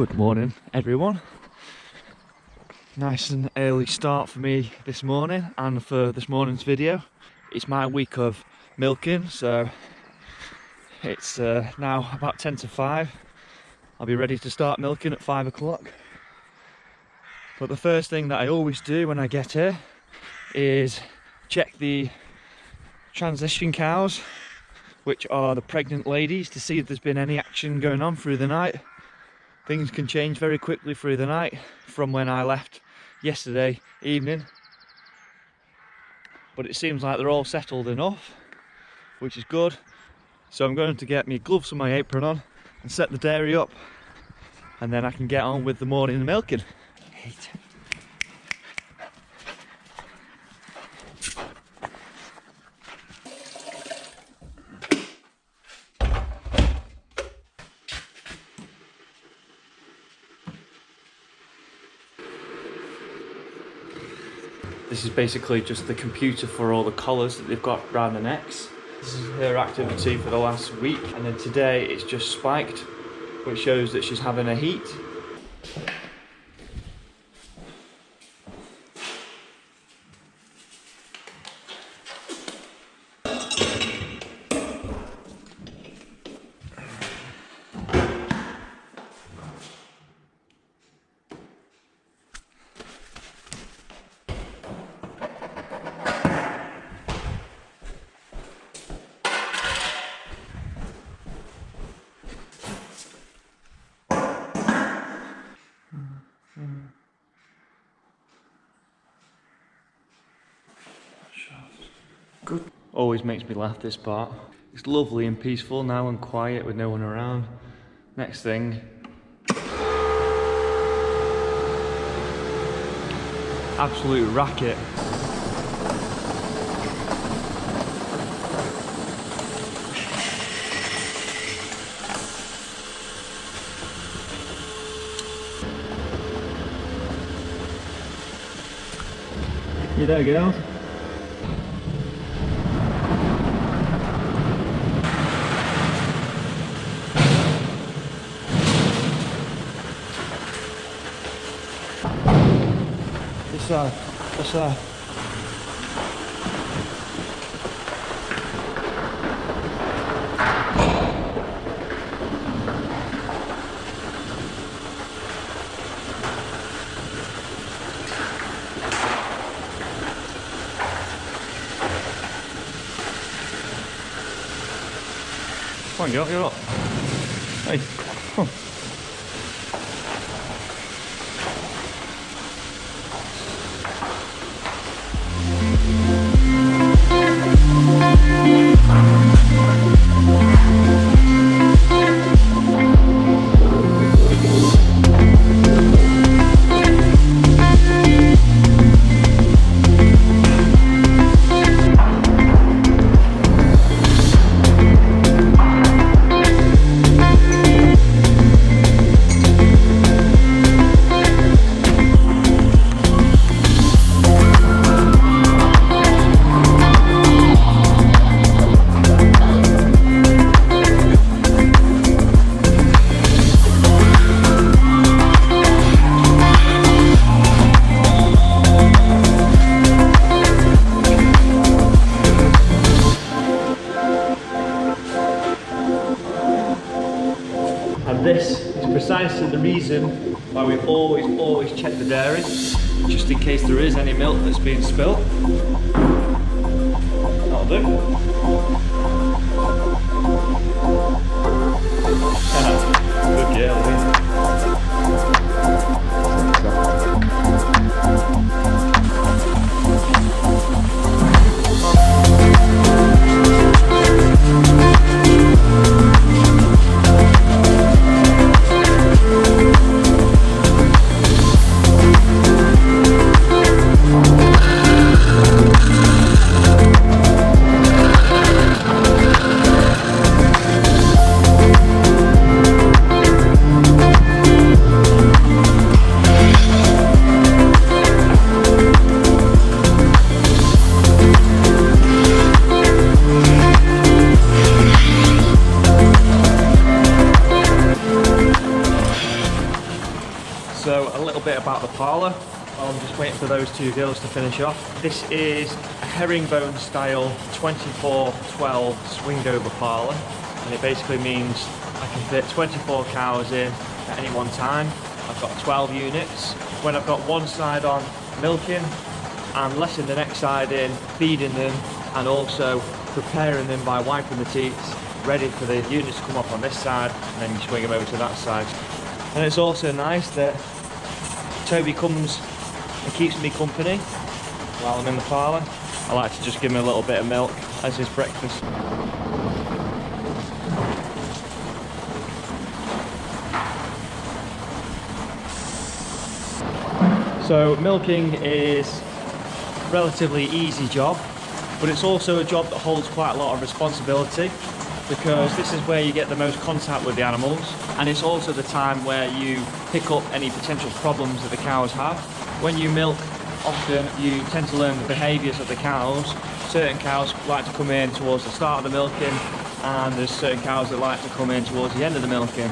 Good morning, everyone. Nice and early start for me this morning and for this morning's video. It's my week of milking, so it's now about 10 to 5. I'll be ready to start milking at 5 o'clock. But the first thing that I always do when I get here is check the transition cows, which are the pregnant ladies, to see if there's been any action going on through the night. Things can change very quickly through the night from when I left yesterday evening. But it seems like they're all settled enough, which is good. So I'm going to get my gloves and my apron on and set the dairy up, and then I can get on with the morning milking. This is basically just the computer for all the collars that they've got around their necks. This is her activity for the last week, and then today it's just spiked, which shows that she's having a heat. Good. Always makes me laugh, this part. It's lovely and peaceful now and quiet with no one around. Next thing. Absolute racket. You there, girls? What's that? Come on, you're up. Hey, come on. This is precisely the reason why we always check the dairy, just in case there is any milk that's being spilt. That'll do. Good girl, about the parlour while I'm just waiting for those two girls to finish off. This is a herringbone style 24/12 swing over parlour, and it basically means I can fit 24 cows in at any one time. I've got 12 units. When I've got one side on milking, I'm letting the next side in, feeding them, and also preparing them by wiping the teats, ready for the units to come up on this side, and then you swing them over to that side. And it's also nice that Toby comes and keeps me company while I'm in the parlour. I like to just give him a little bit of milk as his breakfast. So milking is a relatively easy job, but it's also a job that holds quite a lot of responsibility, because this is where you get the most contact with the animals, and it's also the time where you pick up any potential problems that the cows have. When you milk, often you tend to learn the behaviours of the cows. Certain cows like to come in towards the start of the milking, and there's certain cows that like to come in towards the end of the milking.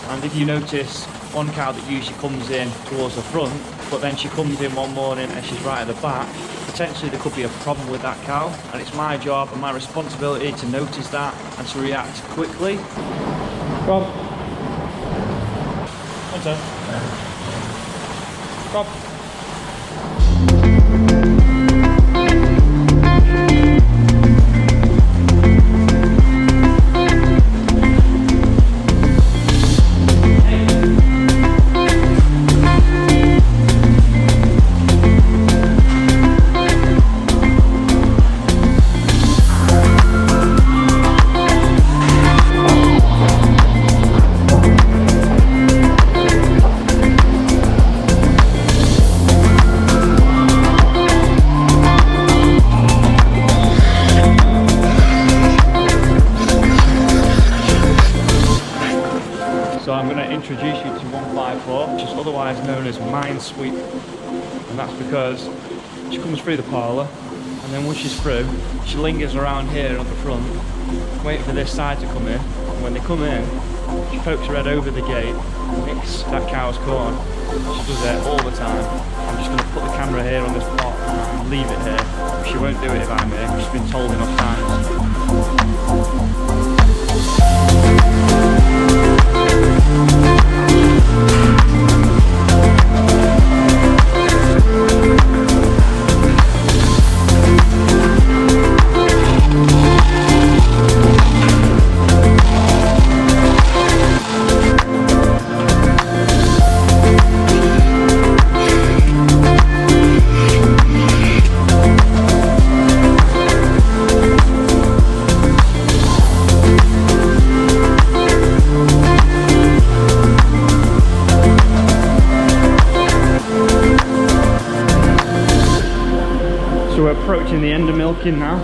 And if you notice one cow that usually comes in towards the front, but then she comes in one morning and she's right at the back, potentially there could be a problem with that cow, and it's my job and my responsibility to notice that and to react quickly. Rob. One turn. Rob. So I'm going to introduce you to 154, which is otherwise known as Minesweep, and that's because she comes through the parlour, and then once she's through, she lingers around here at the front, waiting for this side to come in, and when they come in, she pokes her head over the gate, nicks that cow's corn. She does it all the time. I'm just going to put the camera here on this pot and leave it here. She won't do it if I'm here, she's been told enough times. So we're approaching the end of milking now.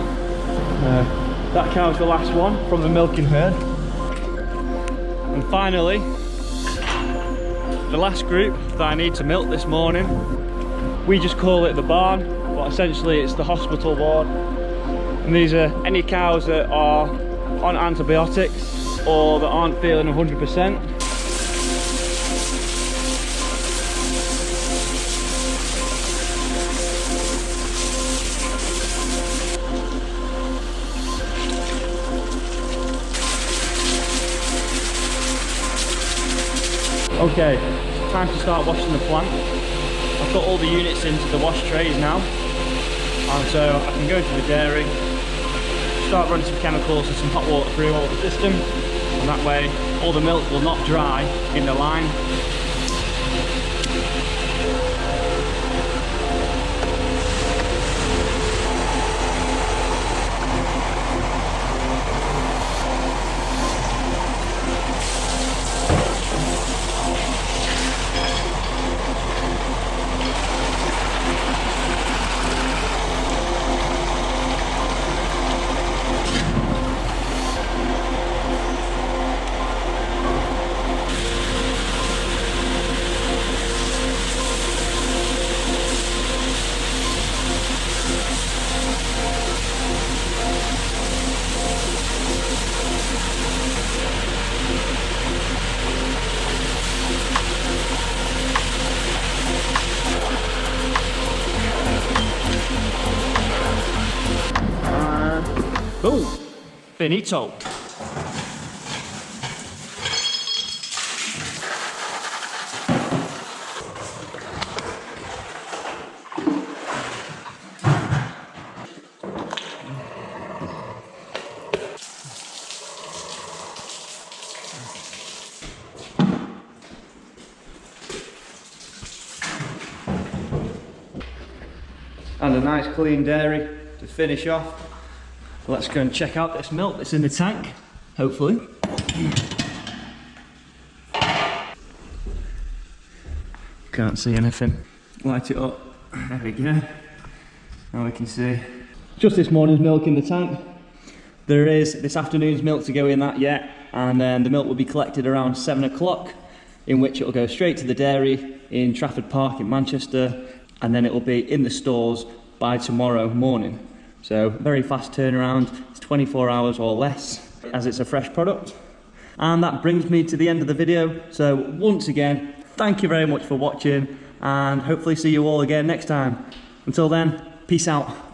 That cow's the last one from the milking herd. And finally, the last group that I need to milk this morning. We just call it the barn, but essentially it's the hospital ward. And these are any cows that are on antibiotics or that aren't feeling 100%. Okay, time to start washing the plant. I've got all the units into the wash trays now, and so I can go to the dairy, start running some chemicals and some hot water through all the system, and that way all the milk will not dry in the line. Oh, finito. And a nice clean dairy to finish off. Let's go and check out this milk that's in the tank, hopefully. Can't see anything. Light it up. There we go. Now we can see. Just this morning's milk in the tank. There is this afternoon's milk to go in that yet, and then the milk will be collected around 7 o'clock, in which it will go straight to the dairy in Trafford Park in Manchester, and then it will be in the stores by tomorrow morning. So very fast turnaround, it's 24 hours or less, as it's a fresh product. And that brings me to the end of the video. So once again, thank you very much for watching, and hopefully see you all again next time. Until then, peace out.